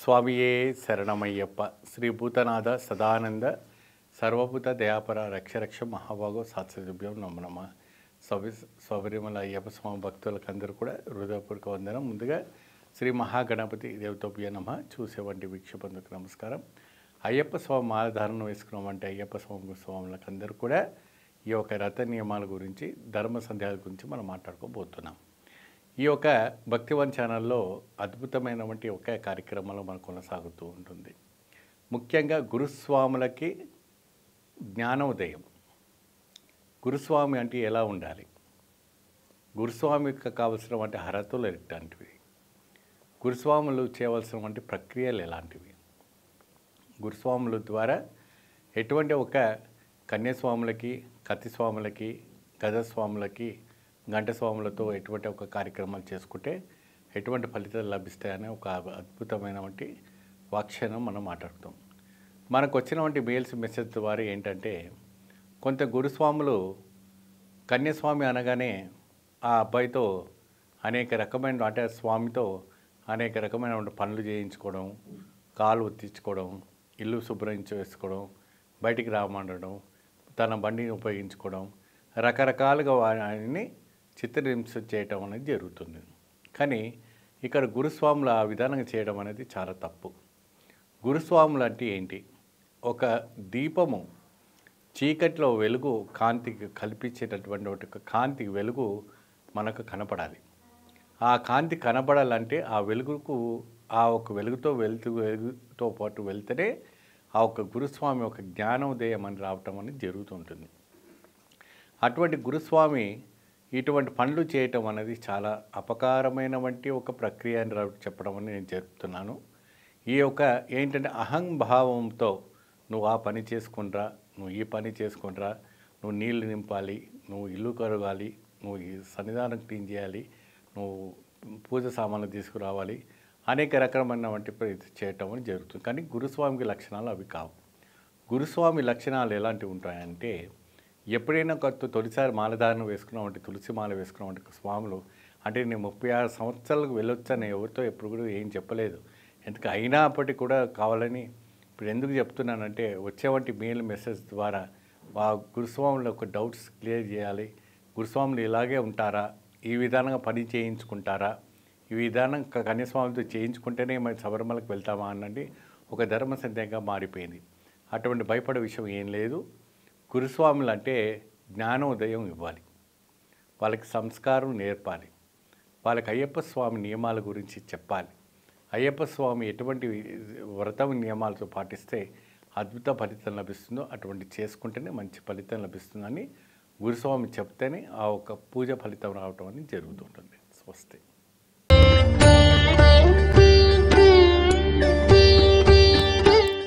స్వామియే శరణమయ్యప్ప శ్రీ భూతనాథ సదానంద సర్వభూత దయాపర రక్షరక్ష మహాభాగో సాత్సభ్యం నమ నమ స్వరిమల అయ్యప్ప స్వామి భక్తులకందరూ కూడా హృదయపూర్వక వందనం. ముందుగా శ్రీ మహాగణపతి దేవతోభ్య నమ. చూసేవంటి వీక్షబంధుకు నమస్కారం. అయ్యప్ప స్వామి మాలధారణ వేసుకున్నామంటే అయ్యప్ప స్వాములకందరూ కూడా ఈ యొక్క రథ నియమాల గురించి ధర్మ సందేహాల గురించి మనం మాట్లాడుకోబోతున్నాం. ఈ యొక్క భక్తివన్ ఛానల్లో అద్భుతమైనటువంటి ఒక కార్యక్రమాలు మనకు కొనసాగుతూ ఉంటుంది. ముఖ్యంగా గురుస్వాములకి జ్ఞానోదయం. గురుస్వామి అంటే ఎలా ఉండాలి, గురుస్వామికి కావలసినటువంటి అర్హతలు ఎలాంటివి, గురుస్వాములు చేయవలసినటువంటి ప్రక్రియలు ఎలాంటివి, గురుస్వాముల ద్వారా ఎటువంటి ఒక కన్యాస్వాములకి, కత్తిస్వాములకి, గజస్వాములకి, గంటస్వాములతో ఎటువంటి ఒక కార్యక్రమాలు చేసుకుంటే ఎటువంటి ఫలితాలు లభిస్తాయనే ఒక అద్భుతమైనటువంటి వాక్షణం మనం మాట్లాడుతాం. మనకు వచ్చినటువంటి మెసేజ్ ద్వారా ఏంటంటే, కొంత గురుస్వాములు కన్యాస్వామి అనగానే ఆ అబ్బాయితో అనేక రకమైన అంటే స్వామితో అనేక రకమైన పనులు చేయించుకోవడం, కాలు ఒత్తించుకోవడం, ఇల్లు శుభ్రం చేసుకోవడం, బయటికి రామనడం, తన బండిని ఉపయోగించుకోవడం, రకరకాలుగా వారిని చిత్రహింస చేయటం అనేది జరుగుతుంది. కానీ ఇక్కడ గురుస్వాములు ఆ విధానంగా చేయడం అనేది చాలా తప్పు. గురుస్వాములు అంటే ఏంటి? ఒక దీపము చీకటిలో వెలుగు కాంతికి కల్పించేటటువంటి ఒక కాంతి వెలుగు మనకు కనపడాలి. ఆ కాంతి కనపడాలంటే ఆ వెలుగుకు ఆ ఒక వెలుగుతో పాటు వెళ్తేనే ఆ ఒక గురుస్వామి ఒక జ్ఞానోదయం అని రావటం అనేది జరుగుతుంటుంది. అటువంటి గురుస్వామి ఇటువంటి పనులు చేయటం అనేది చాలా అపకారమైన వంటి ఒక ప్రక్రియ అని చెప్పడం అని నేను చెప్తున్నాను. ఈ యొక్క ఏంటంటే అహంభావంతో నువ్వు ఆ పని చేసుకుంటా, నువ్వు ఈ పని చేసుకుంటా, నువ్వు నీళ్లు నింపాలి, నువ్వు ఇల్లు కడగాలి, నువ్వు ఈ సన్నిధానం క్లీన్ చేయాలి, నువ్వు పూజ సామాన్లు తీసుకురావాలి, అనేక రకమైన వంటి చేయటం అని జరుగుతుంది. కానీ గురుస్వామికి లక్షణాలు అవి కావు. గురుస్వామి లక్షణాలు ఎలాంటివి ఉంటాయంటే, ఎప్పుడైనా తొలిసారి మాలధారణ వేసుకున్నామంటే, తులసి మాల వేసుకున్నామంటే స్వాములు అంటే నేను 36 సంవత్సరాలకు వెళ్ళొచ్చాను, ఎవరితో ఎప్పుడు కూడా ఏం చెప్పలేదు. ఎందుకు అయినప్పటికీ కూడా కావాలని ఇప్పుడు ఎందుకు చెప్తున్నానంటే, వచ్చేవంటి మెసేజ్ ద్వారా ఆ గురుస్వాముల ఒక డౌట్స్ క్లియర్ చేయాలి. గురుస్వాములు ఇలాగే ఉంటారా, ఈ విధానంగా పని చేయించుకుంటారా, ఈ విధానం కన్యాస్వామితో చేయించుకుంటేనే మరి శబరిమలకు వెళ్తామా అన్నది ఒక ధర్మ సందేహంగా మారిపోయింది. అటువంటి భయపడే విషయం ఏం లేదు. గురుస్వాములు అంటే జ్ఞానోదయం ఇవ్వాలి, వాళ్ళకి సంస్కారం నేర్పాలి, వాళ్ళకి అయ్యప్ప స్వామి నియమాల గురించి చెప్పాలి. అయ్యప్ప స్వామి ఎటువంటి వ్రతం నియమాలతో పాటిస్తే అద్భుత ఫలితం లభిస్తుందో అటువంటి చేసుకుంటేనే మంచి ఫలితం లభిస్తుందని గురుస్వామి చెప్తేనే ఆ ఒక పూజ ఫలితం రావటం అనేది జరుగుతుంటుంది. స్వస్తి.